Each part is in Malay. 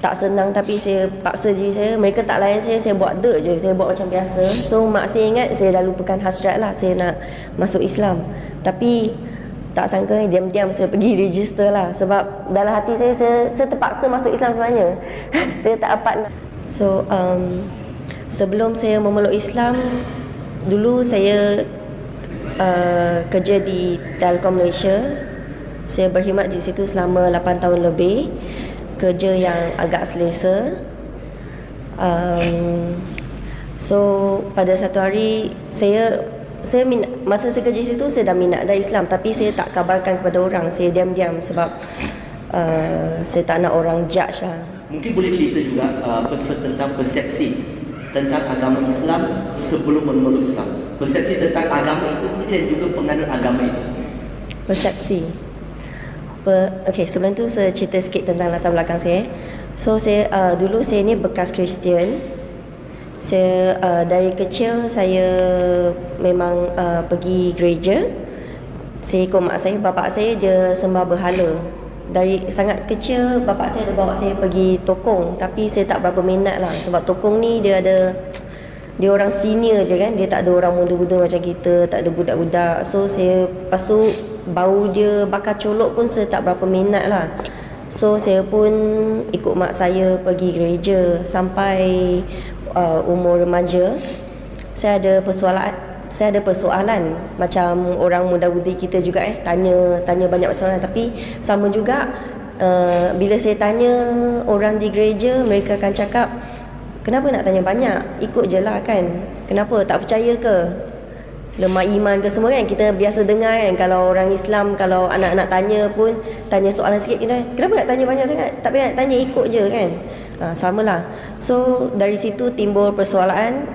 Tak senang tapi saya paksa diri saya. Mereka tak layan saya buat je, saya buat macam biasa. So mak saya ingat saya dah lupakan hasrat lah, saya nak masuk Islam. Tapi tak sangka diam-diam saya pergi register lah. Sebab dalam hati saya terpaksa masuk Islam sebenarnya. Saya tak dapat nak. So sebelum saya memeluk Islam, dulu saya kerja di Telkom Malaysia. Saya berkhidmat di situ selama 8 tahun lebih. Kerja yang agak selesa. So pada satu hari saya masa saya kerja situ saya dah minat dah Islam, tapi saya tak kabarkan kepada orang. Saya diam-diam sebab saya tak nak orang judge lah. Mungkin boleh cerita juga first tentang persepsi tentang agama Islam sebelum memeluk Islam. Persepsi tentang agama itu sendiri dan juga penganut agama itu. Persepsi. Okay, sebelum tu saya cerita sikit tentang latar belakang saya. So saya dulu saya ni bekas Kristian. Saya dari kecil saya memang pergi gereja. Saya ikut mak saya. Bapa saya dia sembah berhala. Dari sangat kecil bapa saya dia bawa saya pergi tokong, tapi saya tak berapa minat lah. Sebab tokong ni dia orang senior je kan. Dia tak ada orang muda-muda macam kita, tak ada budak-budak. So saya, lepas tu bau dia bakar colok pun saya tak berapa minat lah. So saya pun ikut mak saya pergi gereja sampai umur remaja. Saya ada persoalan macam orang muda-mudi kita juga tanya banyak persoalan. Tapi sama juga bila saya tanya orang di gereja, mereka akan cakap, kenapa nak tanya banyak, ikut je lah kan, kenapa tak percaya ke, lemah iman ke semua kan. Kita biasa dengar kan, kalau orang Islam, kalau anak-anak tanya pun, tanya soalan sikit, kenapa nak tanya banyak sangat, tak payah nak tanya, ikut je kan. Samalah. So dari situ timbul persoalan.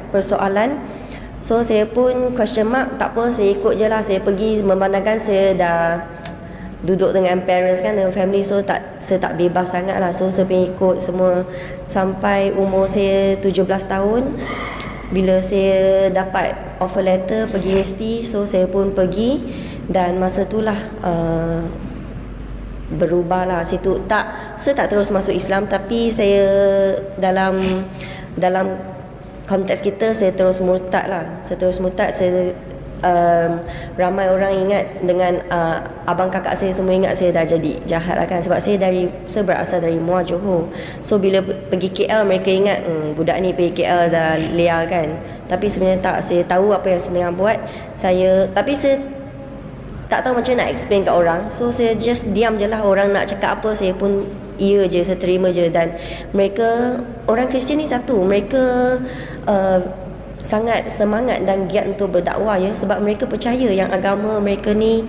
So saya pun question mark, tak apa, saya ikut je lah. Saya pergi memandangkan saya dah duduk dengan parents kan, dengan family. So saya tak bebas sangat lah. So saya pergi ikut semua sampai umur saya 17 tahun. Bila saya dapat offer letter pergi universiti, so saya pun pergi. Dan masa itulah berubah lah situ. Saya tak terus masuk Islam, tapi saya dalam konteks kita saya terus murtad lah. Saya ramai orang ingat dengan abang kakak saya semua ingat saya dah jadi jahat lah kan. Sebab saya berasal dari Muar, Johor. So bila pergi KL mereka ingat budak ni pergi KL dah liar kan. Tapi sebenarnya tak. Saya tahu apa yang saya tengah buat. Tapi saya tak tahu macam nak explain kat orang. So saya just diam je lah. Orang nak cakap apa saya pun iya je, saya terima je. Dan mereka, orang Kristian ni satu, mereka sangat semangat dan giat untuk berdakwah ya. Sebab mereka percaya yang agama mereka ni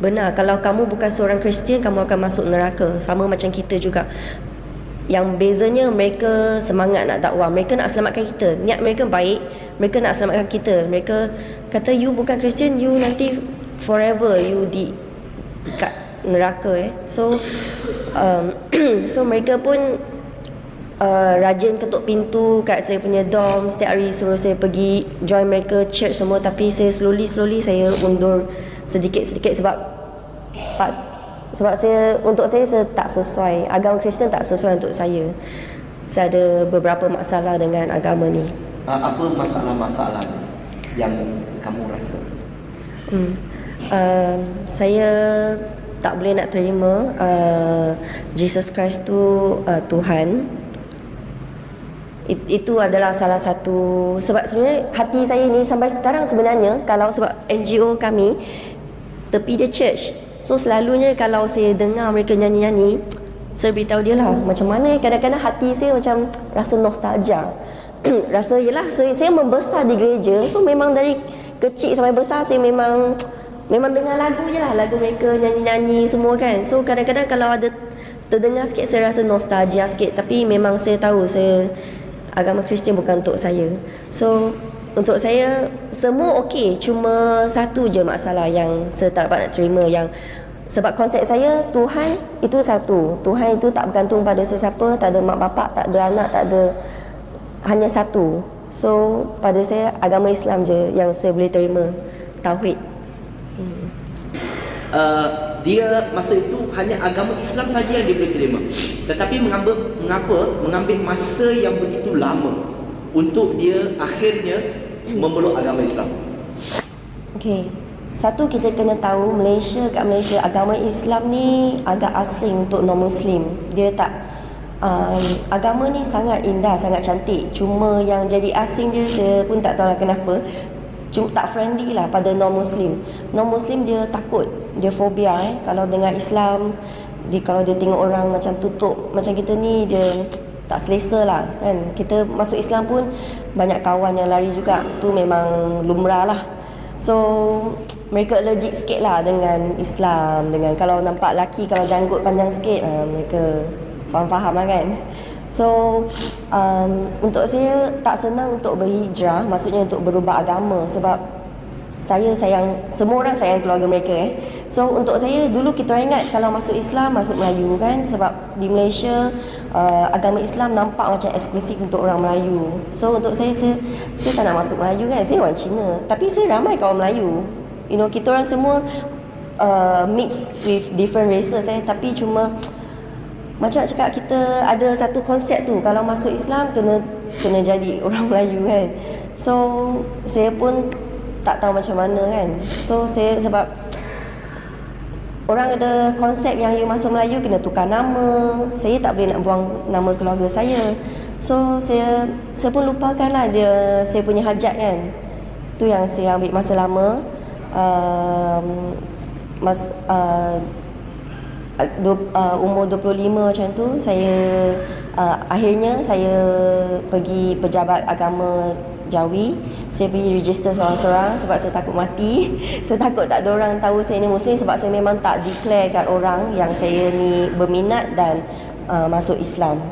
benar. Kalau kamu bukan seorang Kristian, kamu akan masuk neraka. Sama macam kita juga. Yang bezanya mereka semangat nak dakwah. Mereka nak selamatkan kita. Niat mereka baik. Mereka nak selamatkan kita. Mereka kata, you bukan Kristian, you nanti forever you kat neraka So so mereka pun rajin ketuk pintu kat saya punya dorm. Setiap hari suruh saya pergi join mereka church semua. Tapi saya slowly saya undur sedikit-sedikit sebab untuk saya tak sesuai. Agama Kristian tak sesuai untuk saya. Saya ada beberapa masalah dengan agama ni. Apa masalah-masalah yang kamu rasa? Saya tak boleh nak terima Jesus Christ tu Tuhan. Itu adalah salah satu. Sebab sebenarnya hati saya ni sampai sekarang sebenarnya, kalau sebab NGO kami tepi dia church, so selalunya kalau saya dengar mereka nyanyi-nyanyi, saya beritahu dia lah macam mana kadang-kadang hati saya macam rasa nostalgia. Rasa yelah saya membesar di gereja. So memang dari kecil sampai besar saya memang dengar lagu je lah, lagu mereka nyanyi-nyanyi semua kan. So kadang-kadang kalau ada terdengar sikit saya rasa nostalgia sikit. Tapi memang saya tahu agama Kristian bukan untuk saya. So untuk saya semua okey, cuma satu je masalah yang saya tak dapat nak terima. Sebab konsep saya Tuhan itu satu. Tuhan itu tak bergantung pada sesiapa, tak ada mak bapak, tak ada anak, tak ada, hanya satu. So pada saya agama Islam je yang saya boleh terima, tauhid. dia masa itu hanya agama Islam saja yang dia boleh terima. Tetapi mengambil masa yang begitu lama untuk dia akhirnya memeluk agama Islam? Okey. Satu, kita kena tahu kat Malaysia agama Islam ni agak asing untuk non-Muslim. Dia tak agama ni sangat indah, sangat cantik. Cuma yang jadi asing je, saya pun tak tahu lah kenapa. Cuma tak friendly lah pada non-Muslim. Non-Muslim dia takut, dia fobia kalau dengan Islam. Kalau dia tengok orang macam tutup macam kita ni, dia tak selesa lah kan. Kita masuk Islam pun banyak kawan yang lari juga. Tu memang lumrah lah. So mereka allergic sikit lah dengan Islam. Dengan kalau nampak lelaki kalau janggut panjang sikit, mereka faham-faham lah kan. So untuk saya tak senang untuk berhijrah, maksudnya untuk berubah agama. Sebab saya sayang, semua orang sayang keluarga mereka So untuk saya, dulu kita ingat kalau masuk Islam, masuk Melayu kan. Sebab di Malaysia agama Islam nampak macam eksklusif untuk orang Melayu. So untuk saya tak nak masuk Melayu kan. Saya orang Cina, tapi saya ramai kawan Melayu. Kita orang semua mix with different races tapi cuma macam nak cakap, kita ada satu konsep tu, kalau masuk Islam kena jadi orang Melayu kan. So saya pun tak tahu macam mana kan. So sebab orang ada konsep yang you masuk Melayu kena tukar nama. Saya tak boleh nak buang nama keluarga saya. So saya pun lupakan lah saya punya hajat kan. Tu yang saya ambil masa lama. Umur 25 macam tu, akhirnya saya pergi pejabat agama Jawi. Saya pergi register seorang-seorang sebab saya takut mati. Saya takut tak ada orang tahu saya ni Muslim, sebab saya memang tak declare kat orang yang saya ni berminat dan masuk Islam.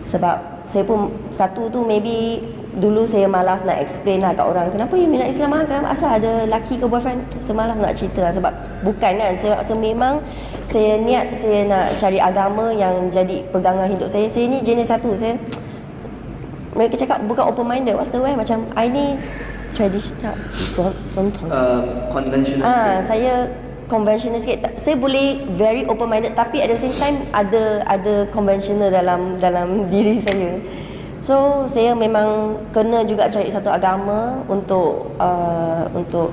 Sebab saya pun satu tu, maybe dulu saya malas nak explain lah kat orang, kenapa you minat Islam kenapa, asal ada laki ke boyfriend. Saya malas nak cerita lah, sebab bukan kan, saya memang saya niat saya nak cari agama yang jadi pegangan hidup saya. Saya ni jenis satu, mereka cakap bukan open minded, what's the way, macam I ni traditional contoh conventional saya conventional sikit. Saya boleh very open minded, tapi at the same time ada conventional dalam diri saya. So saya memang kena juga cari satu agama untuk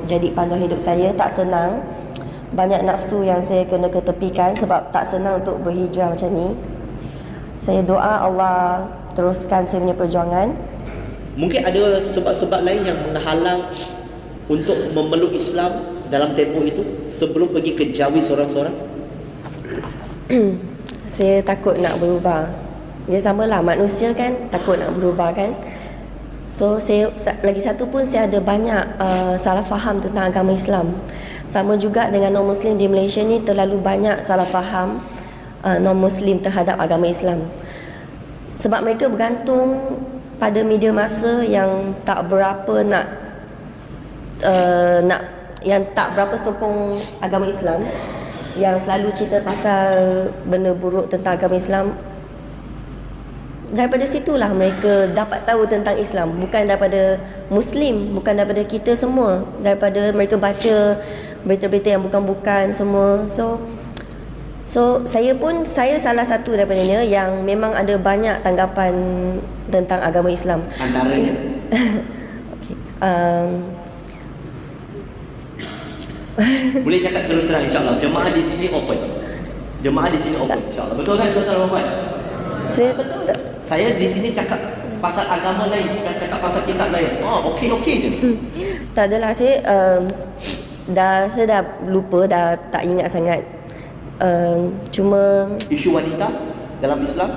jadi panduan hidup saya. Tak senang, banyak nafsu yang saya kena ketepikan sebab tak senang untuk berhijrah macam ni. Saya doa Allah teruskan saya punya perjuangan. Mungkin ada sebab-sebab lain yang menghalang untuk memeluk Islam dalam tempoh itu sebelum pergi ke Jawi seorang-seorang? Saya takut nak berubah. Dia samalah, manusia kan takut nak berubah kan. So saya lagi satu pun, saya ada banyak salah faham tentang agama Islam. Sama juga dengan non-Muslim di Malaysia ni, terlalu banyak salah faham non-Muslim terhadap agama Islam. Sebab mereka bergantung pada media masa yang tak berapa yang tak berapa sokong agama Islam, yang selalu cerita pasal benda buruk tentang agama Islam. Daripada situlah mereka dapat tahu tentang Islam, bukan daripada Muslim, bukan daripada kita semua, daripada mereka baca berita-berita yang bukan-bukan semua. So saya salah satu daripadanya yang memang ada banyak tanggapan tentang agama Islam. Antaranya okay. Boleh cakap terus terang, insyaAllah jemaah di sini open. Jemaah di sini open, insyaAllah. Betul kan tuan-tuan dan puan? Saya di sini cakap pasal agama lain, bukan cakap pasal kitab lain. Okey je. Tak adalah, saya dah lupa, dah tak ingat sangat. Cuma isu wanita dalam Islam,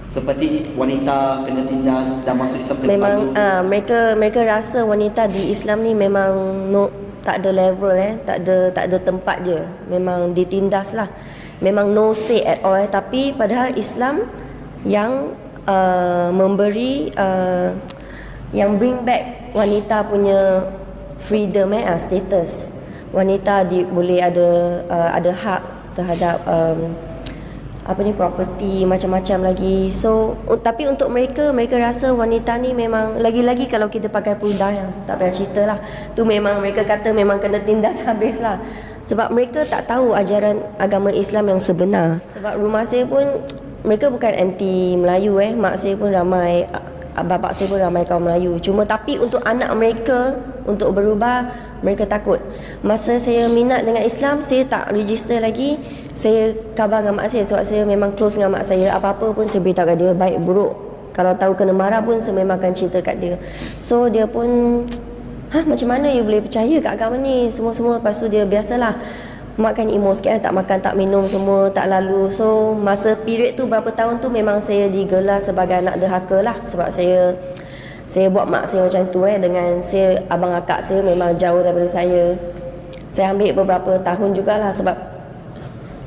seperti wanita kena tindas dan masuk Islam kena memang padu. mereka rasa wanita di Islam ni memang tak ada level, tak ada tempat dia, memang ditindas lah, memang no say at all. Tapi padahal Islam yang memberi yang bring back wanita punya freedom, status. Wanita boleh ada hak terhadap apa ni, property, macam-macam lagi. So tapi untuk mereka rasa wanita ni memang, lagi-lagi kalau kita pakai purdah, yang tak payah cerita lah, tu memang mereka kata memang kena tindas habis lah. Sebab mereka tak tahu ajaran agama Islam yang sebenar. Sebab rumah saya pun, mereka bukan anti Melayu mak saya pun ramai, bapak saya pun ramai kaum Melayu. Cuma tapi untuk anak mereka untuk berubah, mereka takut. Masa saya minat dengan Islam, saya tak register lagi. Saya khabar dengan mak saya sebab saya memang close dengan mak saya. Apa-apa pun saya beritahu kat dia, baik buruk. Kalau tahu kena marah pun saya memang akan cerita kat dia. So dia pun, macam mana you boleh percaya kat agama ni, semua-semua. Lepas tu dia biasalah, mak kan emo sikit, tak makan, tak minum semua, tak lalu. So masa period tu berapa tahun tu memang saya digelar sebagai anak derhaka lah. Sebab saya buat mak saya macam tu dengan saya, abang akak saya memang jauh daripada saya. Saya ambil beberapa tahun jugalah sebab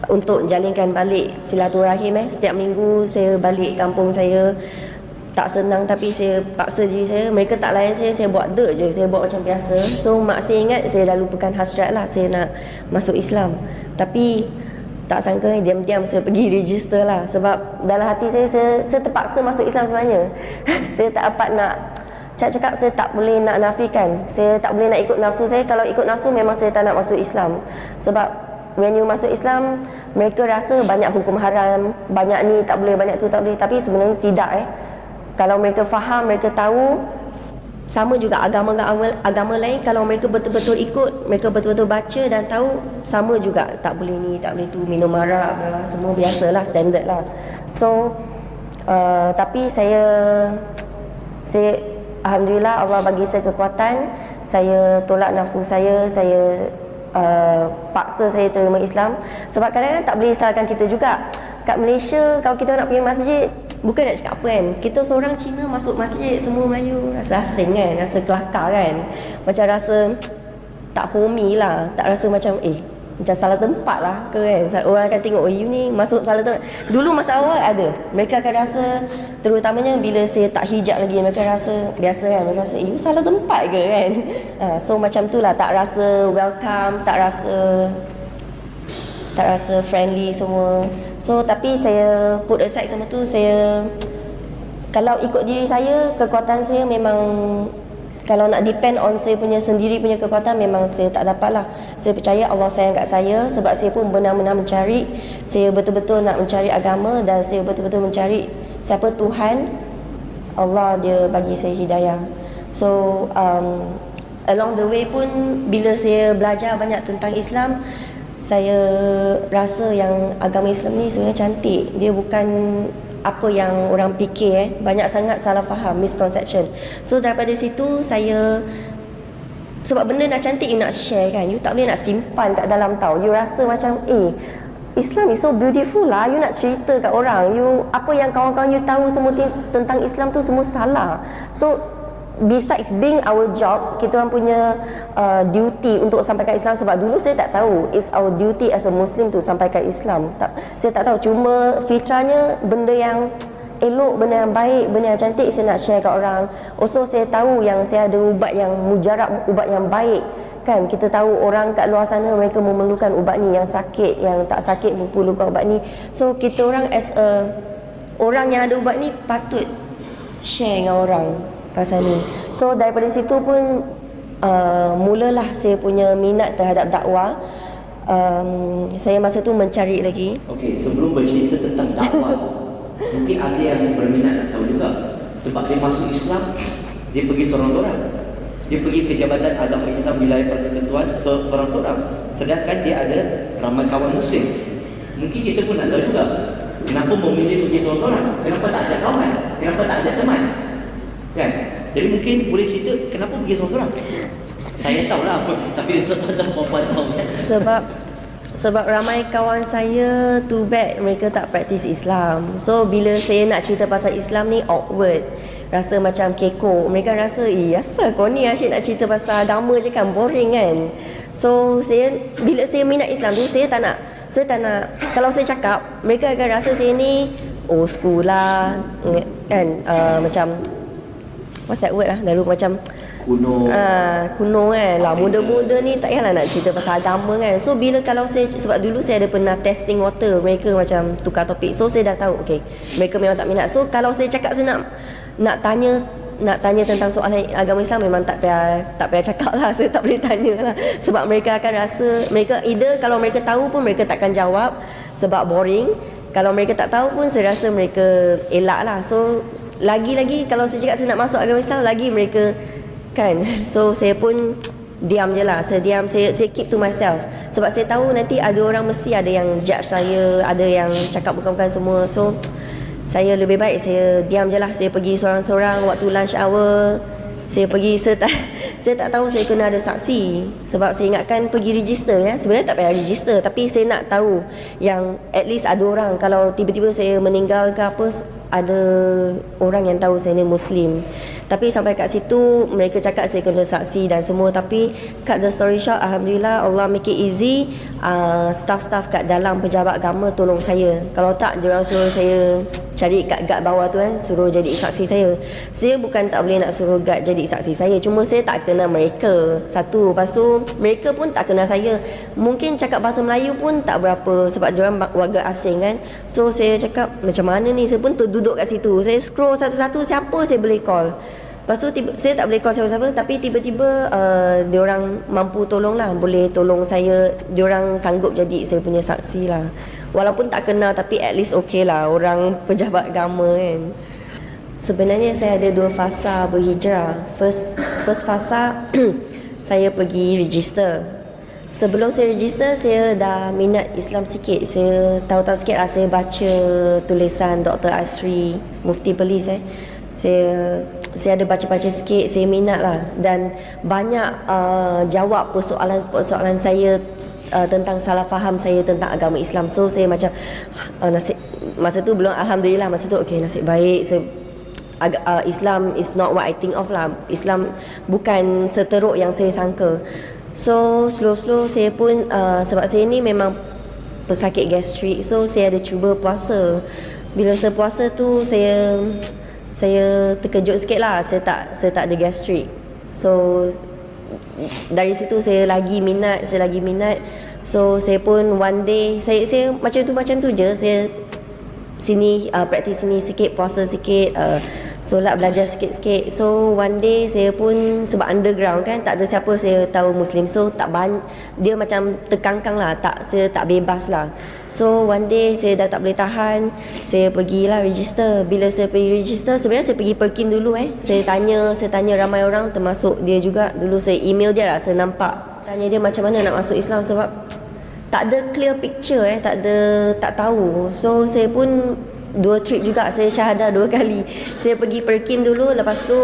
untuk jalinkan balik silaturahim. Setiap minggu saya balik kampung saya. Tak senang tapi saya paksa diri saya. Mereka tak layan saya buat je, saya buat macam biasa. So mak saya ingat saya dah lupakan hasrat lah, saya nak masuk Islam. Tapi tak sangka diam-diam saya pergi register lah. Sebab dalam hati saya terpaksa masuk Islam sebenarnya. Saya tak dapat nak cakap, saya tak boleh nak nafikan. Saya tak boleh nak ikut nafsu saya. Kalau ikut nafsu memang saya tak nak masuk Islam. Sebab when you masuk Islam, mereka rasa banyak hukum haram, banyak ni tak boleh, banyak tu tak boleh. Tapi sebenarnya tidak Kalau mereka faham, mereka tahu, sama juga agama lain, kalau mereka betul-betul ikut, mereka betul-betul baca dan tahu, sama juga, tak boleh ni, tak boleh tu, minum arak, semua biasalah, standard lah. So tapi saya alhamdulillah Allah bagi saya kekuatan. Saya tolak nafsu saya paksa saya terima Islam. Sebab kadang-kadang tak boleh salahkan kita juga. Kat Malaysia, kalau kita nak pergi masjid, bukan nak cakap apa kita seorang Cina masuk masjid, semua Melayu rasa asing rasa kelakar macam rasa tak homey lah, tak rasa macam macam salah tempat lah ke orang akan tengok, you ni masuk salah tempat. Dulu masa awal ada, mereka akan rasa, terutamanya bila saya tak hijab lagi, mereka rasa biasa mereka rasa you salah tempat ke so macam tu lah, tak rasa welcome, tak rasa friendly semua. So tapi saya put aside semua tu. Saya, kalau ikut diri saya, kekuatan saya memang, kalau nak depend on saya punya sendiri punya kekuatan, memang saya tak dapat lah. Saya percaya Allah sayang kat saya, sebab saya pun benar-benar mencari. Saya betul-betul nak mencari agama, dan saya betul-betul mencari siapa Tuhan. Allah dia bagi saya hidayah. So along the way pun, bila saya belajar banyak tentang Islam, saya rasa yang agama Islam ni sebenarnya cantik. Dia bukan apa yang orang fikir banyak sangat salah faham, misconception. So daripada situ saya, sebab benda nak cantik, you nak share you tak boleh nak simpan kat dalam tau. You rasa macam Islam is so beautiful lah, you nak cerita kat orang, you apa yang kawan-kawan you tahu semua tentang Islam tu semua salah. So besides being our job, kita orang punya duty untuk sampaikan Islam. Sebab dulu saya tak tahu it's our duty as a Muslim to sampaikan Islam. Saya tak tahu. Cuma fitrahnya benda yang elok, benda yang baik, benda yang cantik saya nak share kat orang. Also saya tahu yang saya ada ubat yang mujarab, ubat yang baik. Kita tahu orang kat luar sana mereka memerlukan ubat ni, yang sakit, yang tak sakit memerlukan ubat ni. So kita orang as a orang yang ada ubat ni patut share dengan orang pasal ni. So daripada situ pun mulalah saya punya minat terhadap dakwah. Saya masa tu mencari lagi. Okey, sebelum bercerita tentang dakwah, mungkin ada yang berminat nak tahu juga. Sebab dia masuk Islam, dia pergi seorang-seorang. Dia pergi ke Jabatan Agama Islam Wilayah Persekutuan seorang-seorang. Sedangkan dia ada ramai kawan Muslim. Mungkin kita pun nak tahu juga, kenapa memilih pergi seorang-seorang? Kenapa tak ada kawan? Kenapa tak ada teman? Jadi mungkin boleh cerita kenapa pergi seorang-seorang? Saya tahulah, tapi untuk tuan-tuan perempuan tahu Sebab ramai kawan saya, too bad mereka tak praktis Islam. So bila saya nak cerita pasal Islam ni awkward, rasa macam kekok. Mereka rasa, asal kau ni asyik nak cerita pasal agama je kan, boring kan. So bila saya minat Islam tu, saya tak nak kalau saya cakap, mereka akan rasa saya ni old school lah kan, macam what's that word lah, lalu macam kuno. Kuno kan lah, muda-muda ni tak payahlah nak cerita pasal agama kan. So bila kalau saya, sebab dulu saya ada pernah testing water, mereka macam tukar topik, so saya dah tahu okay, mereka memang tak minat. So kalau saya cakap saya nak tanya tentang soalan agama Islam, memang tak payah cakap lah, saya tak boleh tanya lah. Sebab mereka akan rasa, mereka either kalau mereka tahu pun mereka takkan jawab sebab boring. Kalau mereka tak tahu pun saya rasa mereka elak lah. So lagi-lagi kalau saya cakap saya nak masuk agama Islam, lagi mereka kan. So saya pun diam je lah. Saya diam, saya keep to myself. Sebab saya tahu nanti ada orang mesti ada yang judge saya, ada yang cakap bukan-bukan semua. So saya lebih baik saya diam je lah. Saya pergi seorang-seorang waktu lunch hour. Saya pergi, saya tak tahu saya kena ada saksi. Sebab saya ingatkan pergi register ya. Sebenarnya tak payah register, tapi saya nak tahu yang at least ada orang. Kalau tiba-tiba saya meninggal ke apa, ada orang yang tahu saya ni Muslim. Tapi sampai kat situ mereka cakap saya kena saksi dan semua. Tapi cut the story short, Alhamdulillah Allah make it easy. Staff-staff kat dalam pejabat agama tolong saya. Kalau tak, diorang suruh saya cari kat bawah tu kan, suruh jadi saksi saya. Saya bukan tak boleh nak suruh guard jadi saksi saya, cuma saya tak kenal mereka. Satu, lepas tu mereka pun tak kenal saya. Mungkin cakap bahasa Melayu pun tak berapa sebab diorang warga asing kan. So saya cakap macam mana ni, saya pun terduduk kat situ. Saya scroll satu-satu siapa saya boleh call. Lepas tu saya tak boleh call siapa-siapa, tapi tiba-tiba diorang mampu tolong lah, boleh tolong saya. Diorang sanggup jadi saya punya saksi lah. Walaupun tak kenal, tapi at least okay lah, orang pejabat agama kan. Sebenarnya saya ada 2 fasa berhijrah. First fasa saya pergi register. Sebelum saya register, saya dah minat Islam sikit. Saya tahu-tahu sikit lah, saya baca tulisan Dr. Asri Mufti Perlis Saya ada baca-baca sikit, saya minat lah. Dan banyak jawab persoalan saya tentang salah faham saya tentang agama Islam. So saya macam masa tu belum, Alhamdulillah masa tu okay, nasib baik. Islam is not what I think of lah. Islam bukan seteruk yang saya sangka. So slow-slow saya pun sebab saya ni memang pesakit gastrik, so saya ada cuba puasa. Bila saya puasa tu saya terkejut sikit lah, saya tak ada gastrik. So dari situ saya lagi minat. So saya pun one day saya macam tu je. Saya sini praktis sini sikit, puasa sikit, solat belajar sikit-sikit. So one day saya pun, sebab underground kan, tak ada siapa saya tahu Muslim, so dia macam terkangkang lah, saya tak bebas lah. So one day saya dah tak boleh tahan, saya pergilah register. Bila saya pergi register, sebenarnya saya pergi Perkim dulu saya tanya ramai orang, termasuk dia juga. Dulu saya email dia lah, saya nampak, tanya dia macam mana nak masuk Islam, sebab tak ada clear picture tak tahu. So saya pun 2 trip juga, saya syahadah 2 kali. Saya pergi Perkim dulu, lepas tu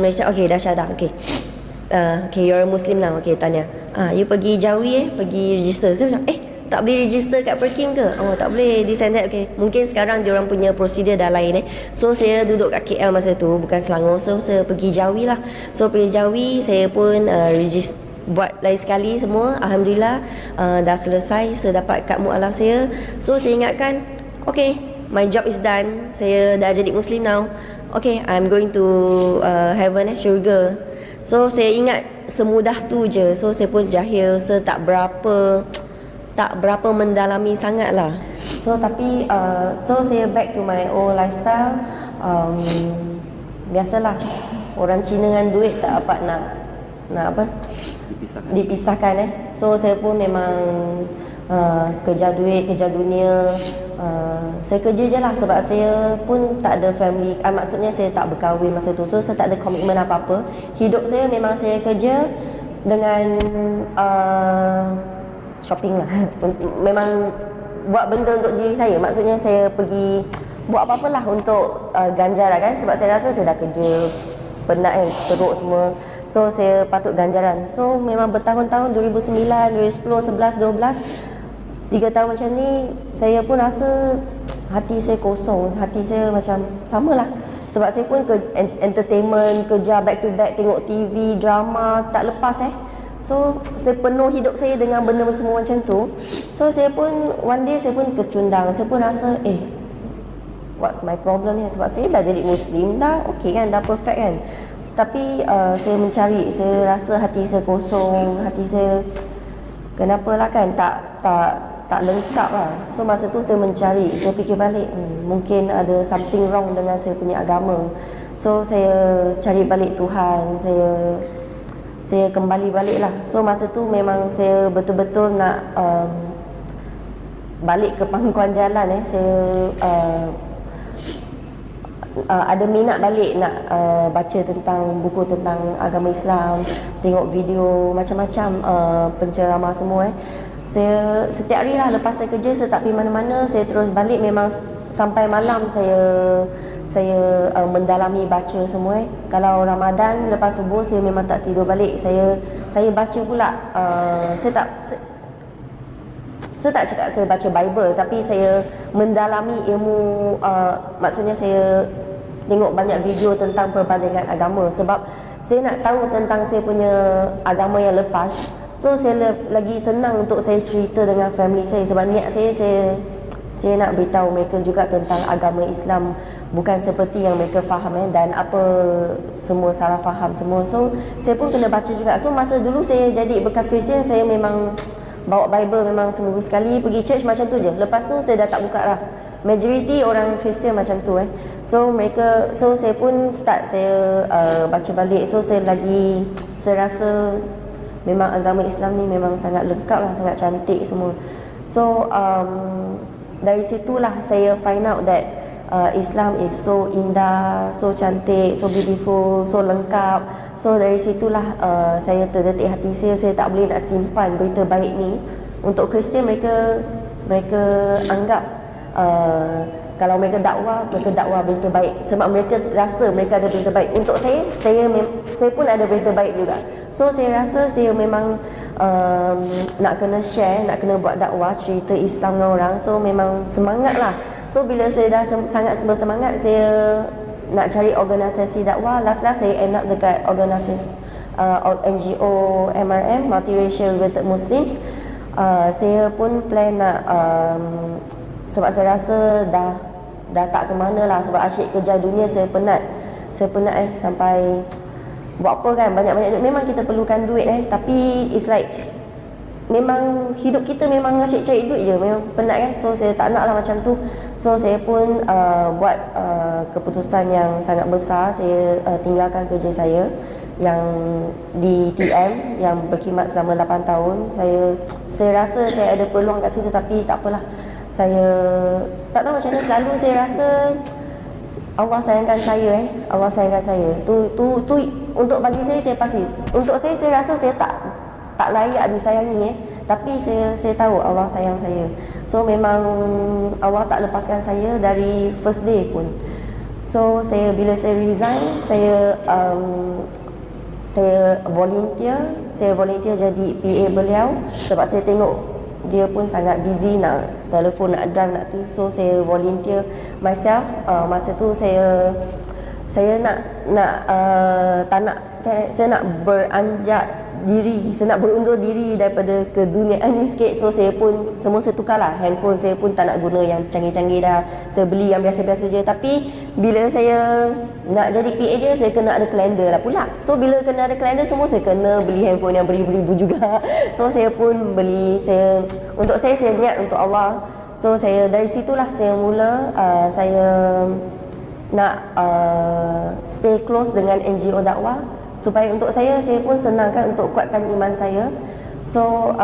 mereka cakap okay dah syahadah, okay you're a Muslim now, okay tanya you pergi Jawi pergi register. Saya macam tak boleh register kat Perkim ke? Oh tak boleh, this and that. Okay, mungkin sekarang diorang punya prosedur dah lain So saya duduk kat KL masa tu, bukan Selangor. So saya pergi Jawi lah. So pergi Jawi, saya pun register, buat lain sekali semua. Alhamdulillah dah selesai, saya dapat kad mu'alaf saya. So saya ingatkan, okay, my job is done, saya dah jadi Muslim now. Okay, I'm going to heaven, syurga. So saya ingat semudah tu je. So saya pun jahil, saya tak berapa mendalami sangat lah. So tapi so saya back to my old lifestyle. Biasalah, orang Cina dengan duit tak dapat nak apa, dipisahkan So saya pun memang kerja duit, kerja dunia. Saya kerja je lah, sebab saya pun tak ada family, maksudnya saya tak berkahwin masa tu. So saya tak ada komitmen apa-apa. Hidup saya memang saya kerja dengan shopping lah. Memang buat benda untuk diri saya. Maksudnya saya pergi buat apa-apalah untuk ganjaran kan. Sebab saya rasa saya dah kerja penat teruk semua. So saya patut ganjaran. So memang bertahun-tahun, 2009, 2010, 11, 12, 3 tahun macam ni, saya pun rasa hati saya kosong. Hati saya macam samalah. Sebab saya pun entertainment, kerja back to back, tengok TV, drama, tak lepas So saya penuh hidup saya dengan benda semua macam tu. So saya pun one day saya pun kecundang. Saya pun rasa what's my problem ni? Sebab saya dah jadi Muslim dah, okay kan, dah perfect kan. Tapi saya mencari, saya rasa hati saya kosong, hati saya kenapalah kan tak lengkap lah. So masa tu saya mencari, saya fikir balik, mungkin ada something wrong dengan saya punya agama. So saya cari balik Tuhan, saya kembali balik lah. So masa tu memang saya betul-betul nak balik ke pangkuan jalan. Saya ada minat balik nak baca tentang buku tentang agama Islam, tengok video macam-macam penceramah semua. Saya setiap hari lah, lepas saya kerja saya tak pergi mana-mana, saya terus balik. Memang sampai malam saya mendalami baca semua. Kalau Ramadan lepas subuh saya memang tak tidur balik, saya baca pula. Saya tak cakap saya baca Bible, tapi saya mendalami ilmu, maksudnya saya tengok banyak video tentang perbandingan agama. Sebab saya nak tahu tentang saya punya agama yang lepas. So saya lagi senang untuk saya cerita dengan family saya. Sebab niat saya nak beritahu mereka juga tentang agama Islam, bukan seperti yang mereka faham dan apa semua salah faham semua. So saya pun kena baca juga. So masa dulu saya jadi bekas Kristian, saya memang bawa Bible memang seminggu sekali, pergi church macam tu je. Lepas tu saya dah tak buka lah. Majority orang Kristian macam tu So saya pun start saya baca balik. So saya rasa memang agama Islam ni memang sangat lengkap lah, sangat cantik semua. So dari situlah saya find out that Islam is so indah, so cantik, so beautiful, so lengkap. So dari situlah saya terdetik hati saya tak boleh nak simpan berita baik ni. Untuk Kristian, mereka anggap kalau mereka dakwah berita baik sebab mereka rasa mereka ada berita baik. Untuk saya pun ada berita baik juga. So saya rasa saya memang nak kena share, nak kena buat dakwah, cerita Islam dengan orang. So memang semangat lah. So bila saya dah sangat bersemangat, saya nak cari organisasi dakwah. Last saya end up dekat organisasi NGO MRM, Multiracial Related Muslims. Saya pun plan nak sebab saya rasa dah tak ke mana lah. Sebab asyik kerja dunia, saya penat sampai buat apa kan, banyak-banyak duit. Memang kita perlukan duit tapi it's like memang hidup kita memang asyik cari duit je, memang penat kan. So saya tak nak lah macam tu. So saya pun buat keputusan yang sangat besar. Saya tinggalkan kerja saya yang di TM yang berkhidmat selama 8 tahun. Saya rasa saya ada peluang kat situ, tapi tak apalah. Saya tak tahu macam mana, selalu saya rasa Allah sayangkan saya Allah sayangkan saya. Tu untuk bagi saya pasti. Untuk saya rasa saya tak layak disayangi tapi saya tahu Allah sayang saya. So memang Allah tak lepaskan saya dari first day pun. So bila saya resign, saya volunteer jadi PA beliau sebab saya tengok dia pun sangat busy, nak telefon, nak drive, nak tu. So saya volunteer myself. Masa tu saya nak beranjak diri, saya nak berundur diri daripada keduniaan ni sikit. So saya pun semua saya tukar lah. Handphone saya pun tak nak guna yang canggih-canggih dah, saya beli yang biasa-biasa je. Tapi bila saya nak jadi PA dia, saya kena ada kalender lah pula. So bila kena ada kalender semua, saya kena beli handphone yang beribu-ribu juga. So saya pun beli, untuk saya niat untuk Allah. So dari situlah saya mula saya nak stay close dengan NGO dakwah, supaya untuk saya pun senangkan untuk kuatkan iman saya. So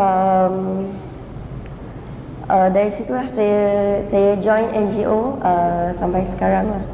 dari situlah saya join NGO sampai sekarang lah.